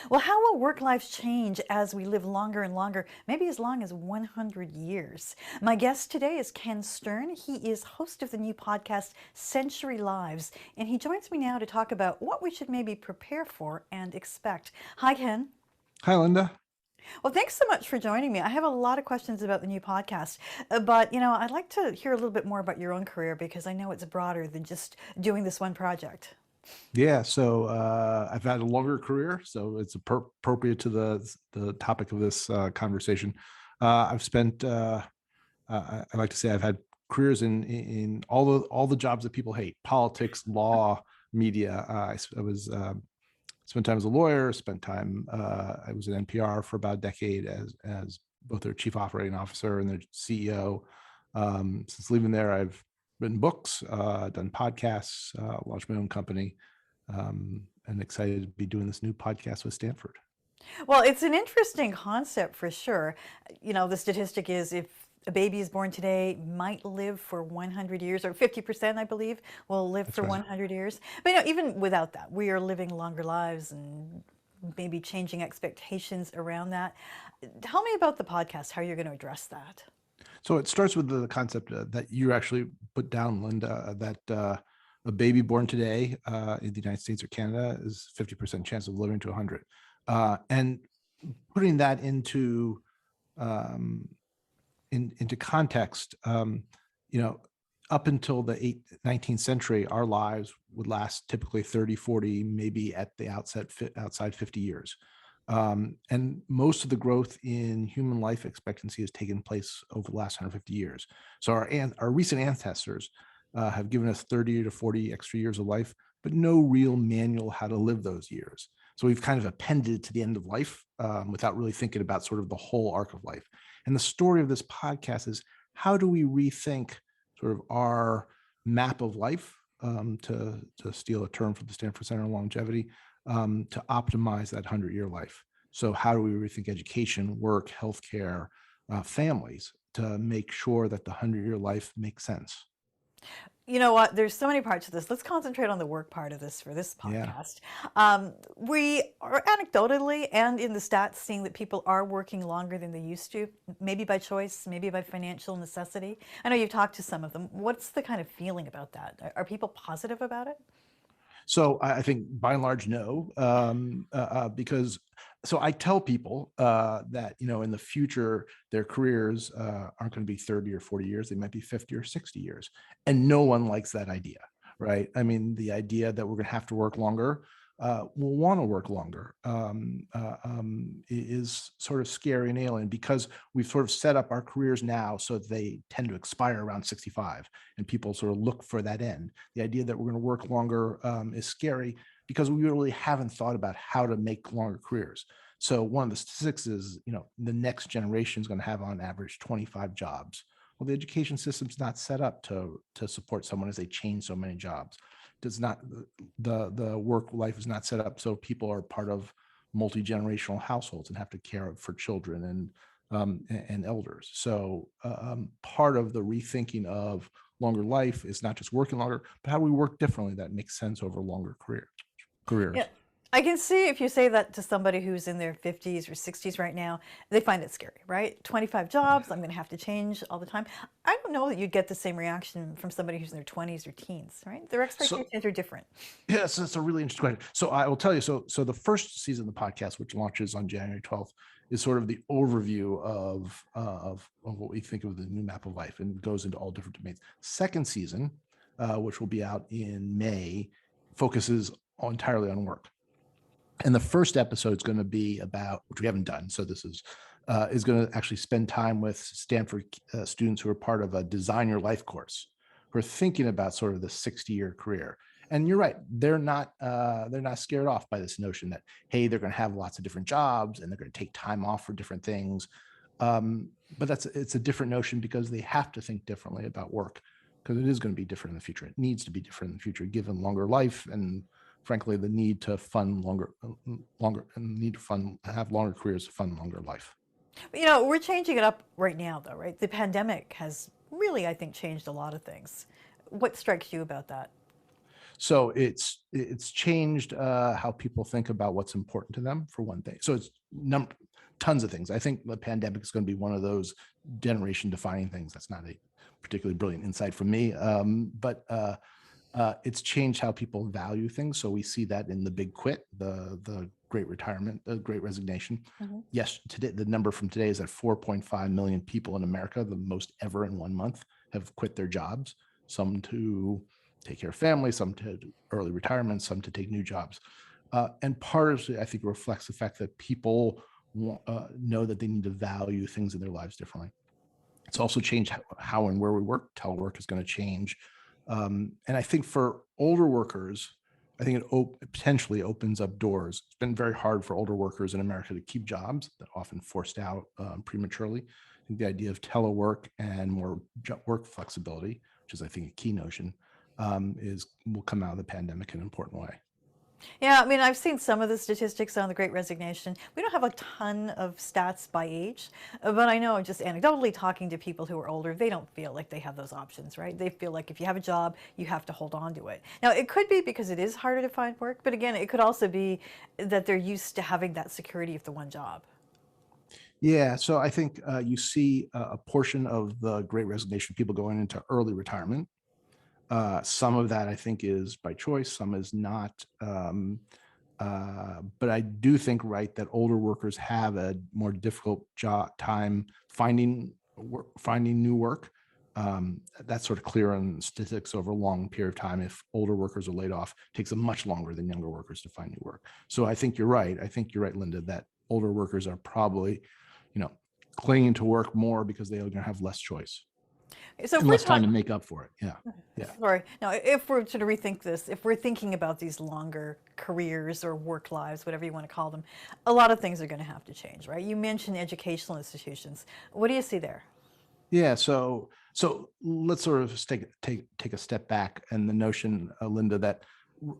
Well, how will work lives change as we live longer and longer, maybe as long as 100 years? My guest today is Ken Stern. He is host of the new podcast, Century Lives, and he joins me now to talk about what we should maybe prepare for and expect. Hi, Ken. Hi, Linda. Well, thanks so much for joining me. I have a lot of questions about the new podcast, but I'd like to hear a little bit more about your own career because I know it's broader than just doing this one project. I've had a longer career, so it's appropriate to the topic of this conversation. I've spent, I like to say, I've had careers in all the jobs that people hate: politics, law, media. I was spent time as a lawyer. Spent time. I was at NPR for about a decade as both their chief operating officer and their CEO. Since leaving there, I've written books, done podcasts, launched my own company, and excited to be doing this new podcast with Stanford. Well, it's an interesting concept for sure. The statistic is if a baby is born today, might live for 100 years, or 50%, I believe, will live That's for right. 100 years. But even without that, we are living longer lives and maybe changing expectations around that. Tell me about the podcast, how you're going to address that. So it starts with the concept that you actually put down, Linda, that a baby born today in the United States or Canada is 50% chance of living to 100. And putting that um, into context, up until the 19th century, our lives would last typically 30, 40, maybe at the outside 50 years. And most of the growth in human life expectancy has taken place over the last 150 years. So our recent ancestors have given us 30 to 40 extra years of life, but no real manual how to live those years. So we've kind of appended to the end of life without really thinking about sort of the whole arc of life. And the story of this podcast is, how do we rethink sort of our map of life, to steal a term from the Stanford Center on Longevity, to optimize that 100-year life. So how do we rethink education, work, healthcare, families, to make sure that the 100-year life makes sense? You know what? There's so many parts of this. Let's concentrate on the work part of this for this Yeah. podcast. We are anecdotally and in the stats seeing that people are working longer than they used to, maybe by choice, maybe by financial necessity. I know you've talked to some of them. What's the kind of feeling about that? Are people positive about it? So I think by and large, no, because so I tell people that in the future their careers aren't going to be 30 or 40 years; they might be 50 or 60 years, and no one likes that idea, right? I mean, the idea that we're going to have to work longer, we'll want to work longer, is sort of scary and alien because we've sort of set up our careers now so they tend to expire around 65, and people sort of look for that end. The idea that we're going to work longer is scary because we really haven't thought about how to make longer careers. So one of the statistics is, the next generation is going to have on average 25 jobs. Well, the education system's not set up to support someone as they change so many jobs. Does not the work life is not set up so people are part of multi-generational households and have to care for children and elders. So part of the rethinking of longer life is not just working longer, but how do we work differently that makes sense over longer Yeah, careers. I can see if you say that to somebody who's in their 50s or 60s right now, they find it scary, right? 25 jobs, I'm going to have to change all the time. I don't know that you'd get the same reaction from somebody who's in their 20s or teens, right? Their So expectations are different. yes, it's a really interesting question. So I will tell you. So the first season of the podcast, which launches on January 12th, is sort of the overview of what we think of the new map of life, and goes into all different domains. Second season, which will be out in May, focuses entirely on work. And the first episode is going to be about, which we haven't done. So this is going to actually spend time with Stanford students who are part of a Design Your Life course, who are thinking about sort of the 60-year career. And you're right, they're not scared off by this notion that, hey, they're going to have lots of different jobs and they're going to take time off for different things. But it's a different notion because they have to think differently about work, because it is going to be different in the future. It needs to be different in the future, given longer life and, frankly, the need to fund have longer careers to fund longer life. But, we're changing it up right now, though, right? The pandemic has really, I think, changed a lot of things. What strikes you about that? So it's changed how people think about what's important to them, for one thing. So it's tons of things. I think the pandemic is going to be one of those generation defining things. That's not a particularly brilliant insight from me, but it's changed how people value things. So we see that in the big quit, the great retirement, the great resignation. Mhm. Yes, today the number from today is that 4.5 million people in America, the most ever in one month, have quit their jobs. Some to take care of family, some to early retirement, some to take new jobs. And part of it, I think, reflects the fact that people know that they need to value things in their lives differently. It's also changed how and where we work. Telework is going to change. And I think for older workers, I think it potentially opens up doors. It's been very hard for older workers in America to keep jobs that are often forced out prematurely. I think the idea of telework and more work flexibility, which is, I think, a key notion, will come out of the pandemic in an important way. Yeah, I mean, I've seen some of the statistics on the Great Resignation. We don't have a ton of stats by age, but I know just anecdotally talking to people who are older, they don't feel like they have those options, right? They feel like if you have a job, you have to hold on to it. Now, it could be because it is harder to find work, but again, it could also be that they're used to having that security of the one job. Yeah, so I think you see a portion of the Great Resignation, people going into early retirement. Some of that I think is by choice, some is not. But I do think, right, that older workers have a more difficult time finding new work. That's sort of clear on statistics over a long period of time. If older workers are laid off, it takes them much longer than younger workers to find new work. So I think you're right. I think you're right, Linda, that older workers are probably, you know, clinging to work more because they're going to have less choice So if and we're less time talking, to make up for it. Yeah. Yeah. sorry, now if we're to rethink this, if we're thinking about these longer careers or work lives, whatever you want to call them, a lot of things are going to have to change, right? You mentioned educational institutions. What do you see there? Yeah, so let's sort of take a step back, and the notion, Linda, that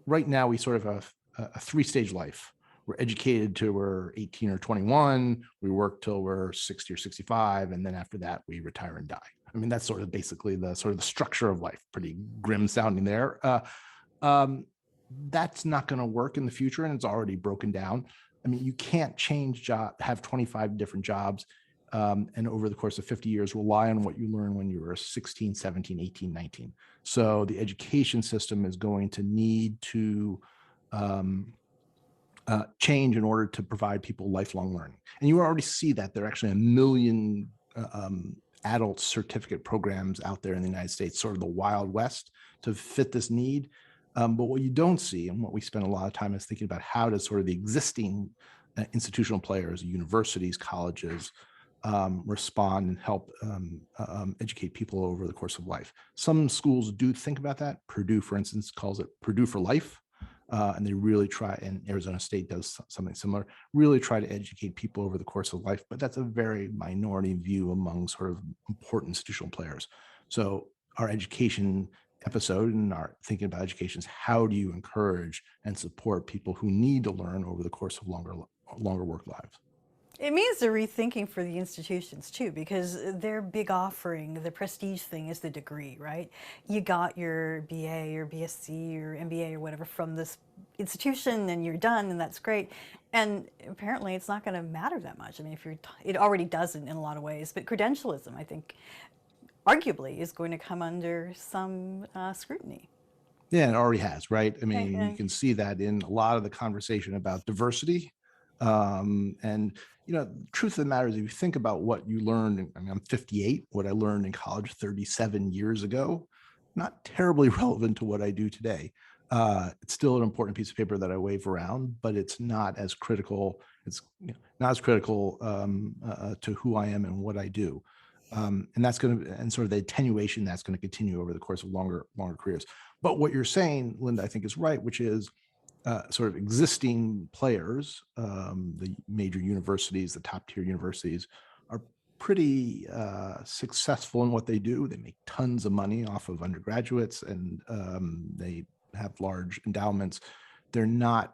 right now we sort of have a three-stage life. We're educated till we're 18 or 21, we work till we're 60 or 65, and then after that we retire and die. I mean, that's sort of basically the sort of the structure of life. Pretty grim sounding there. Um, that's not going to work in the future, and it's already broken down. I mean, you can't have 25 different jobs, and over the course of 50 years rely on what you learn when you were 16, 17, 18, 19. So the education system is going to need to um, change in order to provide people lifelong learning. And you already see that there are actually a million adult certificate programs out there in the United States, sort of the Wild West, to fit this need. But what you don't see, and what we spend a lot of time is thinking about, how does sort of the existing institutional players, universities, colleges, respond and help educate people over the course of life. Some schools do think about that. Purdue, for instance, calls it Purdue for Life. And they really try, and Arizona State does something similar, really try to educate people over the course of life. But that's a very minority view among sort of important institutional players. So our education episode and our thinking about education is, how do you encourage and support people who need to learn over the course of longer work lives? It means they're rethinking for the institutions too, because their big offering, the prestige thing, is the degree, right? You got your BA or BSc or MBA or whatever from this institution, and you're done, and that's great. And apparently, it's not going to matter that much. I mean, it already doesn't in a lot of ways, but credentialism, I think, arguably, is going to come under some scrutiny. Yeah, it already has, right? I Okay, mean, you can see that in a lot of the conversation about diversity. And the truth of the matter is, if you think about what you learned, I mean, I'm 58, what I learned in college 37 years ago, not terribly relevant to what I do today. It's still an important piece of paper that I wave around, but it's not as critical. It's not as critical to who I am and what I do. And that's going to, and sort of the attenuation that's going to continue over the course of longer careers. But what you're saying, Linda, I think is right, which is sort of existing players, the major universities, the top tier universities, are pretty successful in what they do. They make tons of money off of undergraduates, and they have large endowments. They're not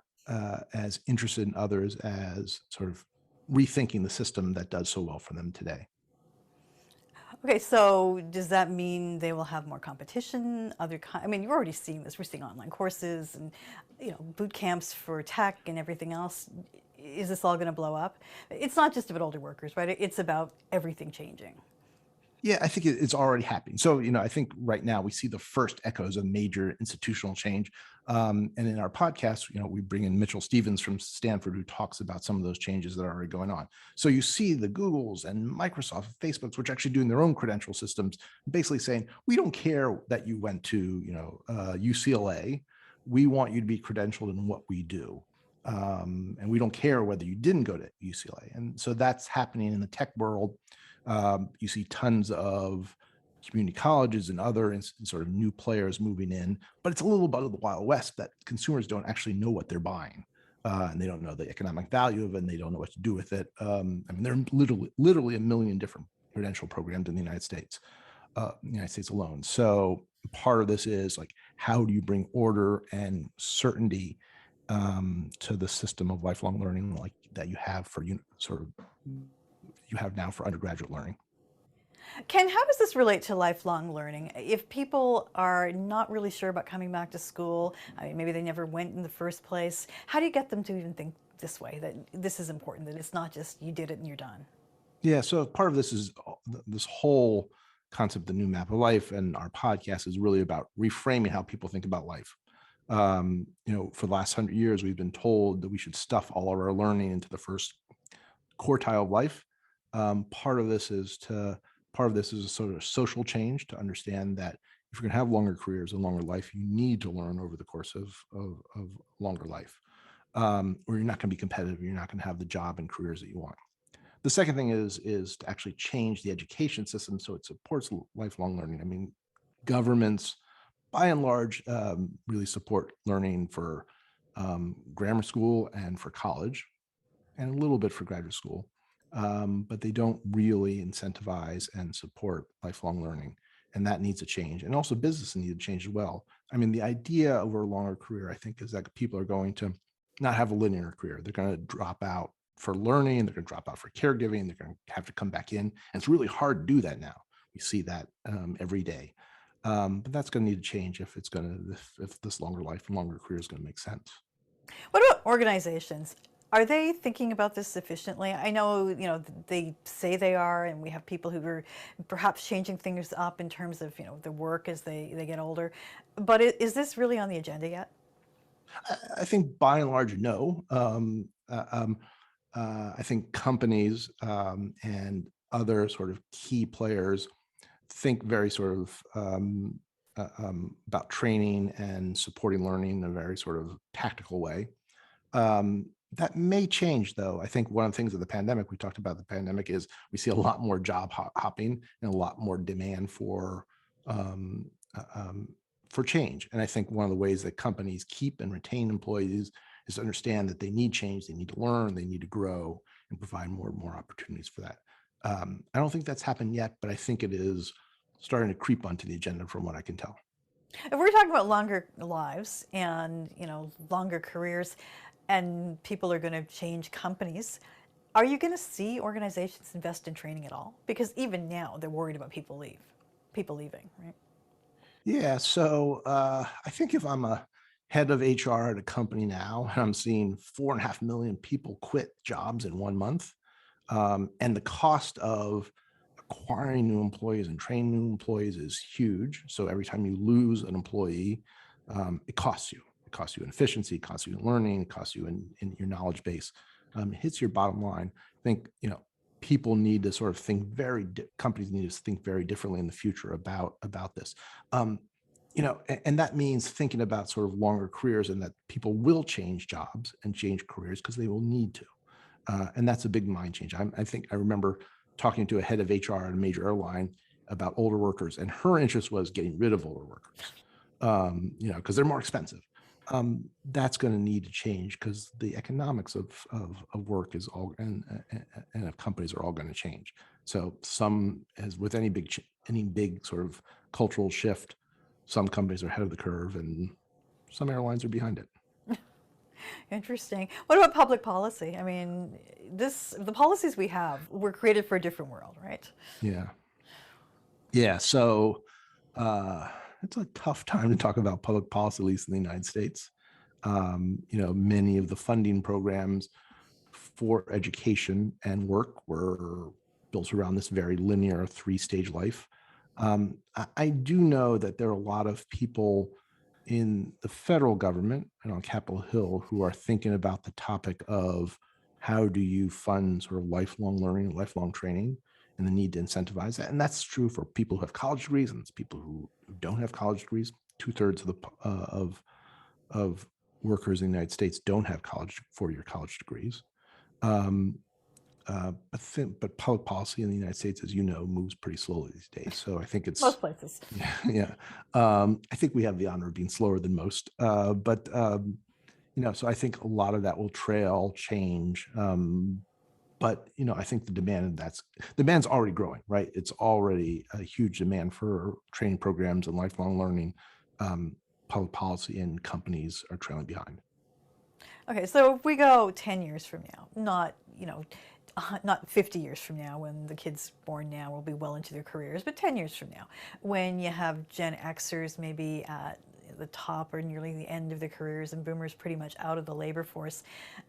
as interested in others as sort of rethinking the system that does so well for them today. Okay, so does that mean they will have more competition? I mean, you're already seeing this. We're seeing online courses and, boot camps for tech and everything else. Is this all going to blow up? It's not just about older workers, right? It's about everything changing. Yeah, I think it's already happening. So, I think right now we see the first echoes of major institutional change. And in our podcast, we bring in Mitchell Stevens from Stanford, who talks about some of those changes that are already going on. So you see the Googles and Microsoft, Facebooks, which are actually doing their own credential systems, basically saying, we don't care that you went to, UCLA. We want you to be credentialed in what we do. And we don't care whether you didn't go to UCLA. And so that's happening in the tech world. You see tons of community colleges and other sort of new players moving in, but it's a little bit of the Wild West that consumers don't actually know what they're buying. And they don't know the economic value of it, and they don't know what to do with it. I mean, there are literally a million different credential programs in the United States alone. So part of this is like, how do you bring order and certainty to the system of lifelong learning like that you have for you have now for undergraduate learning? Ken, how does this relate to lifelong learning? If people are not really sure about coming back to school, I mean, maybe they never went in the first place, how do you get them to even think this way, that this is important, that it's not just you did it and you're done? Yeah, so part of this is this whole concept, the new map of life, and our podcast is really about reframing how people think about life. For the last 100 years, we've been told that we should stuff all of our learning into the first quartile of life. Part of this is a sort of social change to understand that if you're going to have longer careers and longer life, you need to learn over the course of longer life, or you're not going to be competitive. You're not going to have the job and careers that you want. The second thing is to actually change the education system so it supports lifelong learning. I mean, governments, by and large, really support learning for grammar school and for college, and a little bit for graduate school, but they don't really incentivize and support lifelong learning. And that needs a change. And also business needs to change as well. I mean, the idea over a longer career, I think, is that people are going to not have a linear career. They're going to drop out for learning, they're going to drop out for caregiving, they're going to have to come back in. And it's really hard to do that now. We see that every day. But that's going to need to change if this longer life and longer career is going to make sense. What about organizations? Are they thinking about this sufficiently? I know, they say they are, and we have people who are perhaps changing things up in terms of, their work as they get older. But is this really on the agenda yet? I think by and large, no. I think companies and other sort of key players think very sort of about training and supporting learning in a very sort of tactical way. That may change, though. I think one of the things of the pandemic, we talked about the pandemic, is we see a lot more job hopping and a lot more demand um, for change. And I think one of the ways that companies keep and retain employees is to understand that they need change, they need to learn, they need to grow, and provide more and more opportunities for that. I don't think that's happened yet, but I think it is starting to creep onto the agenda from what I can tell. If we're talking about longer lives and, longer careers, and people are going to change companies, are you going to see organizations invest in training at all? Because even now they're worried about people leaving, right? Yeah, so I think if I'm a head of HR at a company now, and I'm seeing 4.5 million people quit jobs in 1 month, and the cost of acquiring new employees and training new employees is huge. So every time you lose an employee, it costs you. It costs you in efficiency, it costs you in learning, it costs you in your knowledge base. It hits your bottom line. I think, people need to sort of think companies need to think very differently in the future about this. And that means thinking about sort of longer careers, and that people will change jobs and change careers because they will need to. And that's a big mind change. I think I remember talking to a head of HR at a major airline about older workers, and her interest was getting rid of older workers, because they're more expensive. That's going to need to change because the economics of work is all and of companies are all going to change. So as with any big sort of cultural shift, some companies are ahead of the curve and some airlines are behind it. Interesting. What about public policy? I mean, the policies we have were created for a different world, right? Yeah. Yeah, so it's a tough time to talk about public policy, at least in the United States. Many of the funding programs for education and work were built around this very linear three-stage life. I do know that there are a lot of people in the federal government and on Capitol Hill who are thinking about the topic of how do you fund sort of lifelong learning, lifelong training, and the need to incentivize that. And that's true for people who have college degrees and it's people who don't have college degrees. 2/3 of the of workers in the United States don't have four-year college degrees. But public policy in the United States, as you know, moves pretty slowly these days. So I think Most places. yeah. I think we have the honor of being slower than most. So I think a lot of that will trail change. But I think the demand's already growing, right? It's already a huge demand for training programs and lifelong learning. Public policy and companies are trailing behind. Okay, so if we go 10 years from now, not 50 years from now when the kids born now will be well into their careers, but 10 years from now, when you have Gen Xers maybe at the top or nearly the end of their careers and boomers pretty much out of the labor force,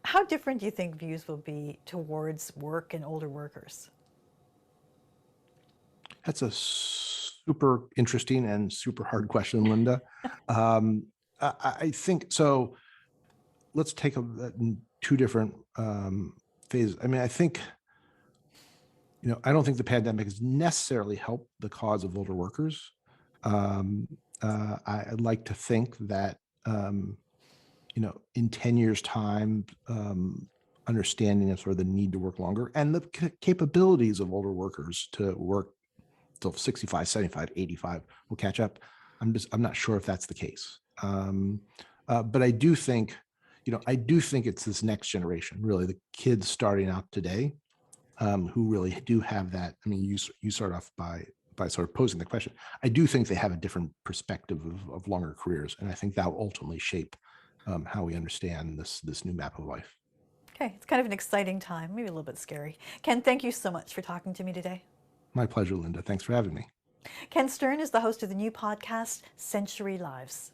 how different do you think views will be towards work and older workers? That's a super interesting and super hard question, Linda. I think so. Let's take two different phases. I mean, I think, I don't think the pandemic has necessarily helped the cause of older workers. I'd like to think that, in 10 years' time, understanding of sort of the need to work longer and the capabilities of older workers to work till 65, 75, 85 will catch up. I'm not sure if that's the case. But I do think it's this next generation, really the kids starting out today, who really do have that. I mean, you start off by sort of posing the question. I do think they have a different perspective of longer careers, and I think that will ultimately shape how we understand this new map of life. Okay, it's kind of an exciting time, maybe a little bit scary. Ken, thank you so much for talking to me today. My pleasure, Linda. Thanks for having me. Ken Stern is the host of the new podcast, Century Lives.